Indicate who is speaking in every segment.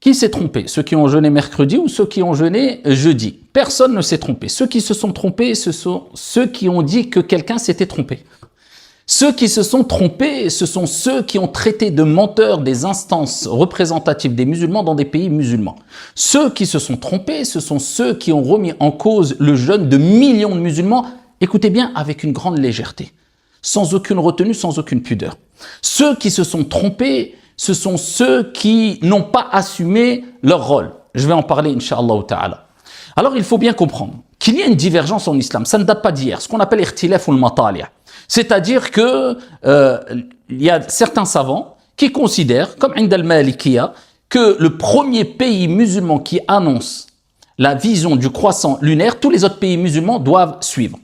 Speaker 1: Qui s'est trompé? Ceux qui ont jeûné mercredi ou ceux qui ont jeûné jeudi? Personne ne s'est trompé. Ceux qui se sont trompés, ce sont ceux qui ont dit que quelqu'un s'était trompé. Ceux qui se sont trompés, ce sont ceux qui ont traité de menteurs des instances représentatives des musulmans dans des pays musulmans. Ceux qui se sont trompés, ce sont ceux qui ont remis en cause le jeûne de millions de musulmans, écoutez bien, avec une grande légèreté, sans aucune retenue, sans aucune pudeur. Ceux qui se sont trompés, ce sont ceux qui n'ont pas assumé leur rôle. Je vais en parler, Inch'Allah ta'ala. Alors, il faut bien comprendre qu'il y a une divergence en islam. Ça ne date pas d'hier, ce qu'on appelle ikhtilaf al-matali'. C'est-à-dire que il y a certains savants qui considèrent, comme Ind al-Malikiya, que le premier pays musulman qui annonce la vision du croissant lunaire, tous les autres pays musulmans doivent suivre.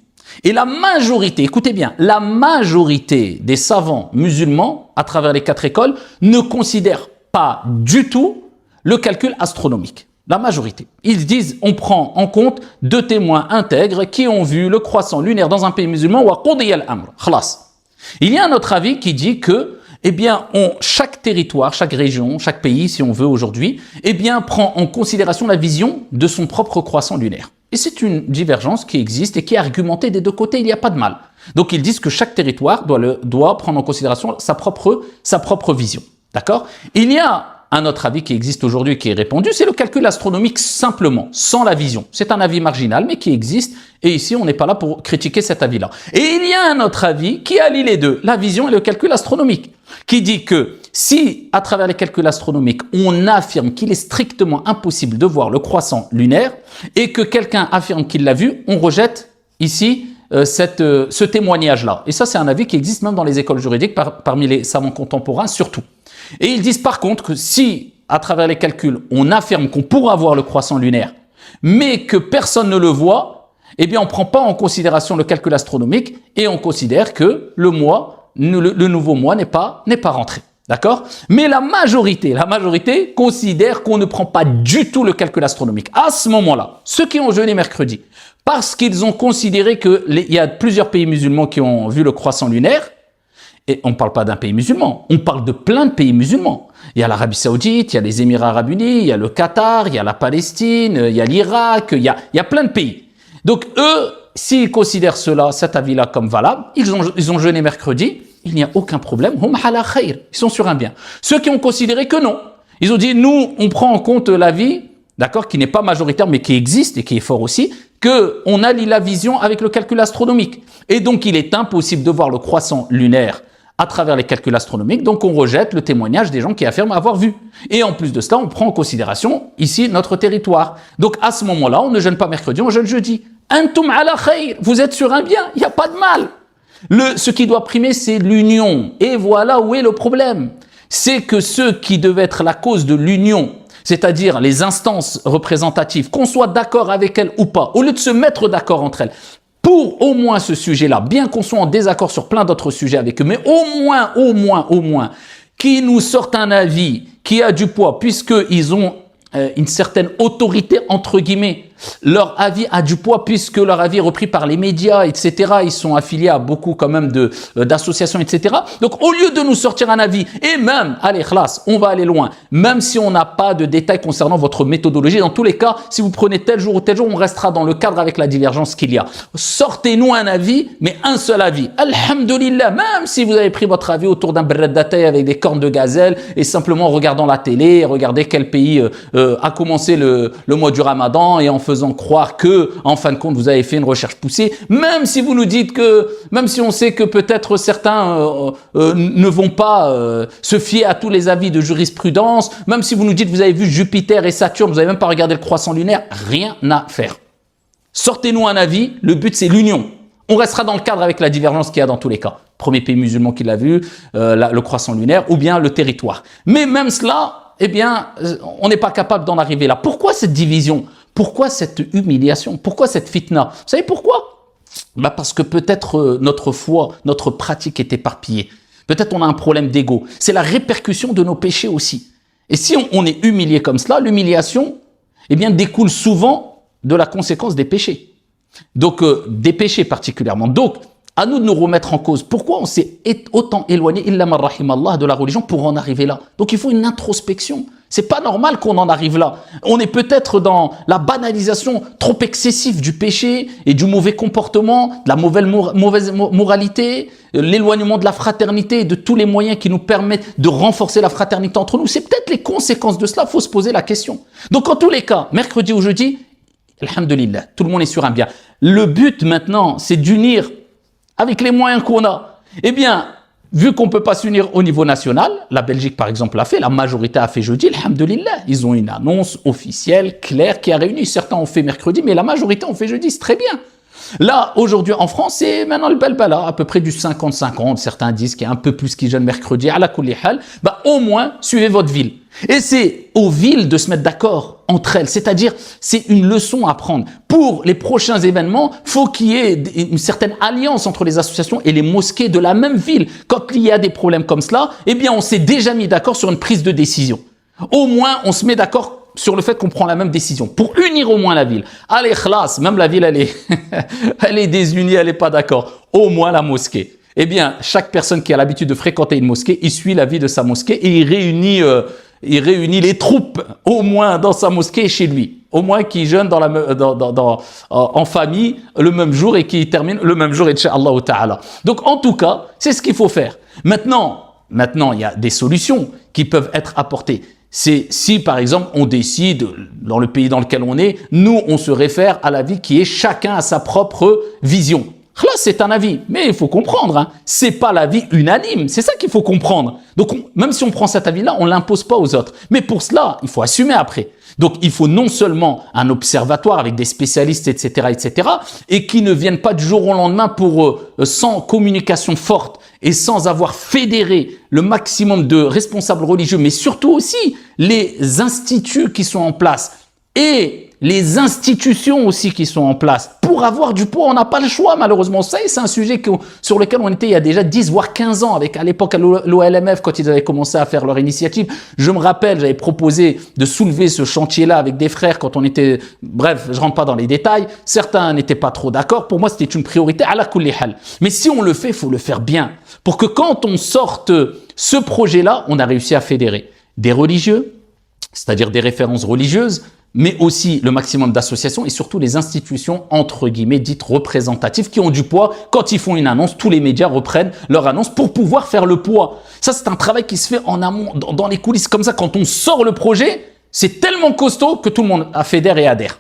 Speaker 1: Et la majorité, écoutez bien, la majorité des savants musulmans, à travers les 4 écoles, ne considèrent pas du tout le calcul astronomique. La majorité. Ils disent, on prend en compte 2 témoins intègres qui ont vu le croissant lunaire dans un pays musulman, wa qudiya al-amr. Khalas. Il y a un autre avis qui dit que, eh bien, chaque territoire, chaque région, chaque pays, si on veut aujourd'hui, eh bien, prend en considération la vision de son propre croissant lunaire. Et c'est une divergence qui existe et qui est argumentée des 2 côtés, il n'y a pas de mal. Donc ils disent que chaque territoire doit prendre en considération sa propre vision. D'accord? Il y a un autre avis qui existe aujourd'hui, qui est répandu, c'est le calcul astronomique simplement, sans la vision. C'est un avis marginal, mais qui existe, et ici on n'est pas là pour critiquer cet avis-là. Et il y a un autre avis qui allie les deux, la vision et le calcul astronomique, qui dit que si, à travers les calculs astronomiques, on affirme qu'il est strictement impossible de voir le croissant lunaire, et que quelqu'un affirme qu'il l'a vu, on rejette ici ce témoignage-là. Et ça, c'est un avis qui existe même dans les écoles juridiques, parmi les savants contemporains surtout. Et ils disent par contre que si, à travers les calculs, on affirme qu'on pourra voir le croissant lunaire, mais que personne ne le voit, eh bien on ne prend pas en considération le calcul astronomique et on considère que le nouveau mois n'est pas rentré. D'accord? Mais la majorité considère qu'on ne prend pas du tout le calcul astronomique. À ce moment-là, ceux qui ont jeûné mercredi, parce qu'ils ont considéré qu'il y a plusieurs pays musulmans qui ont vu le croissant lunaire, et on ne parle pas d'un pays musulman, on parle de plein de pays musulmans. Il y a l'Arabie Saoudite, il y a les Émirats Arabes Unis, il y a le Qatar, il y a la Palestine, il y a l'Irak, il y a plein de pays. Donc eux, s'ils considèrent cet avis-là comme valable, ils ont jeûné mercredi, il n'y a aucun problème, hum ala khair, ils sont sur un bien. Ceux qui ont considéré que non, ils ont dit, nous, on prend en compte l'avis, d'accord, qui n'est pas majoritaire, mais qui existe et qui est fort aussi, qu'on allie la vision avec le calcul astronomique. Et donc, il est impossible de voir le croissant lunaire à travers les calculs astronomiques, donc on rejette le témoignage des gens qui affirment avoir vu. Et en plus de cela, on prend en considération ici notre territoire. Donc à ce moment-là, on ne jeûne pas mercredi, on jeûne jeudi. Antum ala khair, vous êtes sur un bien, il n'y a pas de mal. Ce qui doit primer, c'est l'union. Et voilà où est le problème. C'est que ceux qui devaient être la cause de l'union, c'est-à-dire les instances représentatives, qu'on soit d'accord avec elles ou pas, au lieu de se mettre d'accord entre elles, pour au moins ce sujet-là, bien qu'on soit en désaccord sur plein d'autres sujets avec eux, mais au moins, qui nous sortent un avis qui a du poids, puisqu'ils ont une certaine autorité, entre guillemets. Leur avis a du poids puisque leur avis est repris par les médias, etc. Ils sont affiliés à beaucoup quand même d'associations, etc. Donc au lieu de nous sortir un avis, et même, allez, khlas, on va aller loin, même si on n'a pas de détails concernant votre méthodologie, dans tous les cas, si vous prenez tel jour ou tel jour, on restera dans le cadre avec la divergence qu'il y a. Sortez-nous un avis, mais un seul avis. Alhamdulillah, même si vous avez pris votre avis autour d'un bret d'atay avec des cornes de gazelle et simplement en regardant la télé, regardez quel pays a commencé le mois du Ramadan et en faisant croire que, en fin de compte, vous avez fait une recherche poussée, même si vous nous dites que, même si on sait que peut-être certains ne vont pas se fier à tous les avis de jurisprudence, même si vous nous dites que vous avez vu Jupiter et Saturne, vous n'avez même pas regardé le croissant lunaire, rien à faire. Sortez-nous un avis, le but c'est l'union. On restera dans le cadre avec la divergence qu'il y a dans tous les cas. Premier pays musulman qui l'a vu, le croissant lunaire, ou bien le territoire. Mais même cela, eh bien, on n'est pas capable d'en arriver là. Pourquoi cette division? Pourquoi cette humiliation? Pourquoi cette fitna? Vous savez pourquoi? Parce que peut-être notre foi, notre pratique est éparpillée. Peut-être on a un problème d'ego. C'est la répercussion de nos péchés aussi. Et si on est humilié comme cela, l'humiliation, eh bien, découle souvent de la conséquence des péchés. Donc, des péchés particulièrement. Donc, à nous de nous remettre en cause. Pourquoi on s'est autant éloigné, illa man rahimallah, de la religion pour en arriver là? Donc il faut une introspection. C'est pas normal qu'on en arrive là. On est peut-être dans la banalisation trop excessive du péché et du mauvais comportement, de la mauvaise moralité, l'éloignement de la fraternité et de tous les moyens qui nous permettent de renforcer la fraternité entre nous. C'est peut-être les conséquences de cela, il faut se poser la question. Donc en tous les cas, mercredi ou jeudi, alhamdoulilah, tout le monde est sur un bien. Le but maintenant, c'est d'unir avec les moyens qu'on a. Eh bien, vu qu'on ne peut pas s'unir au niveau national, la Belgique par exemple l'a fait, la majorité a fait jeudi, alhamdoulilah, ils ont une annonce officielle, claire, qui a réuni, certains ont fait mercredi, mais la majorité ont fait jeudi, c'est très bien. Là, aujourd'hui en France, c'est maintenant le balbala, à peu près du 50-50, certains disent qu'il y a un peu plus qui jeûnent mercredi, à la kulli hal, bah au moins, suivez votre ville. Et c'est aux villes de se mettre d'accord entre elles, c'est-à-dire c'est une leçon à prendre. Pour les prochains événements, faut qu'il y ait une certaine alliance entre les associations et les mosquées de la même ville. Quand il y a des problèmes comme cela, eh bien on s'est déjà mis d'accord sur une prise de décision. Au moins, on se met d'accord sur le fait qu'on prend la même décision, pour unir au moins la ville. Allez, khlas, même la ville, elle est, elle est désunie, elle n'est pas d'accord. Au moins la mosquée. Eh bien, chaque personne qui a l'habitude de fréquenter une mosquée, il suit la vie de sa mosquée et il réunit les troupes, au moins dans sa mosquée et chez lui. Au moins qui jeûne en famille le même jour et qui termine le même jour, incha'Allah ta'ala. Donc, en tout cas, c'est ce qu'il faut faire. Maintenant, il y a des solutions qui peuvent être apportées. C'est si, par exemple, on décide, dans le pays dans lequel on est, nous, on se réfère à l'avis qui est chacun à sa propre vision. Là, c'est un avis, mais il faut comprendre, hein, c'est pas l'avis unanime, c'est ça qu'il faut comprendre. Donc, même si on prend cet avis-là, on l'impose pas aux autres. Mais pour cela, il faut assumer après. Donc, il faut non seulement un observatoire avec des spécialistes, etc., et qui ne viennent pas du jour au lendemain pour sans communication forte et sans avoir fédéré le maximum de responsables religieux, mais surtout aussi les instituts qui sont en place et les institutions aussi qui sont en place. Pour avoir du poids, on n'a pas le choix malheureusement. Ça, c'est un sujet sur lequel on était il y a déjà 10 voire 15 ans avec à l'époque l'OLMF quand ils avaient commencé à faire leur initiative. Je me rappelle, j'avais proposé de soulever ce chantier-là avec des frères quand on était... Bref, je rentre pas dans les détails. Certains n'étaient pas trop d'accord. Pour moi, c'était une priorité à la kulli hal. Mais si on le fait, il faut le faire bien. Pour que quand on sorte ce projet-là, on a réussi à fédérer des religieux, c'est-à-dire des références religieuses, mais aussi le maximum d'associations et surtout les institutions, entre guillemets, dites représentatives, qui ont du poids. Quand ils font une annonce, tous les médias reprennent leur annonce pour pouvoir faire le poids. Ça, c'est un travail qui se fait en amont, dans les coulisses. Comme ça, quand on sort le projet, c'est tellement costaud que tout le monde fédère et adhère.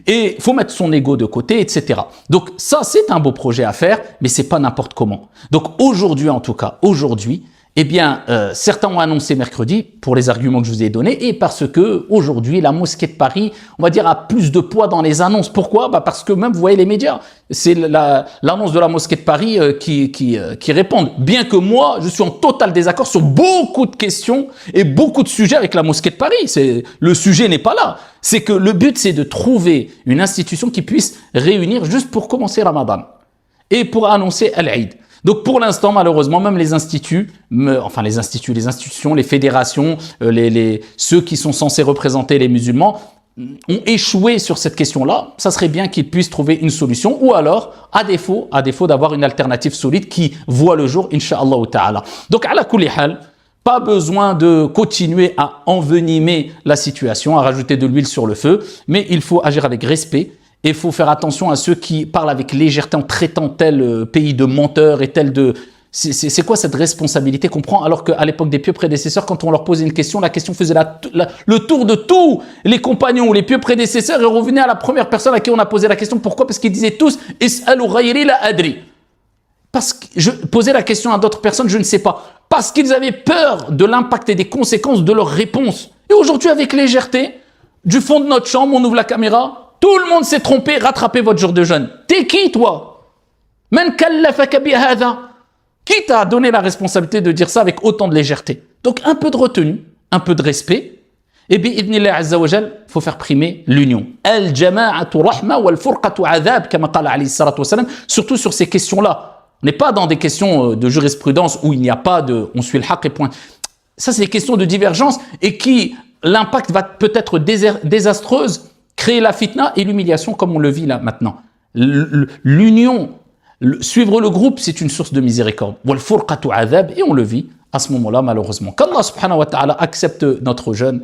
Speaker 1: Et il faut mettre son ego de côté, etc. Donc ça, c'est un beau projet à faire, mais c'est pas n'importe comment. Donc aujourd'hui, en tout cas, aujourd'hui, eh bien, certains ont annoncé mercredi pour les arguments que je vous ai donnés et parce que aujourd'hui, la mosquée de Paris, on va dire, a plus de poids dans les annonces. Pourquoi? Bah parce que même, vous voyez les médias, c'est l'annonce de la mosquée de Paris qui répondent. Bien que moi, je suis en total désaccord sur beaucoup de questions et beaucoup de sujets avec la mosquée de Paris. Le sujet n'est pas là. C'est que le but, c'est de trouver une institution qui puisse réunir juste pour commencer Ramadan et pour annoncer Al-Eid. Donc pour l'instant, malheureusement, même les instituts, les institutions, les fédérations, ceux qui sont censés représenter les musulmans, ont échoué sur cette question-là. Ça serait bien qu'ils puissent trouver une solution ou alors, à défaut d'avoir une alternative solide qui voit le jour, incha'Allah ta'ala. Donc, à la kulli hal, pas besoin de continuer à envenimer la situation, à rajouter de l'huile sur le feu, mais il faut agir avec respect. Et il faut faire attention à ceux qui parlent avec légèreté en traitant tel pays de menteurs et tel de... C'est quoi cette responsabilité qu'on prend alors qu'à l'époque des pieux prédécesseurs, quand on leur posait une question, la question faisait le tour de tous les compagnons ou les pieux prédécesseurs et revenait à la première personne à qui on a posé la question. Pourquoi? Parce qu'ils disaient tous « Is'alu ghayri la adri ». Parce que je posais la question à d'autres personnes, je ne sais pas. Parce qu'ils avaient peur de l'impact et des conséquences de leur réponse. Et aujourd'hui, avec légèreté, du fond de notre chambre, on ouvre la caméra, tout le monde s'est trompé, rattrapez votre jour de jeûne. T'es qui, toi? Qui t'a donné la responsabilité de dire ça avec autant de légèreté? Donc, un peu de retenue, un peu de respect. Et bien, idnillah azza wa jal, faut faire primer l'union. Al-jama'atu rahma wal-furqatu adhab, kama qala alayhi salatu wa salam, surtout sur ces questions-là. On n'est pas dans des questions de jurisprudence où il n'y a pas de on suit le haqq et point. Ça, c'est des questions de divergence et qui, l'impact va peut-être désastreuse, créer la fitna et l'humiliation comme on le vit là maintenant. L'union, suivre le groupe, c'est une source de miséricorde. Et on le vit à ce moment-là malheureusement. Qu'Allah subhanahu wa ta'ala accepte notre jeûne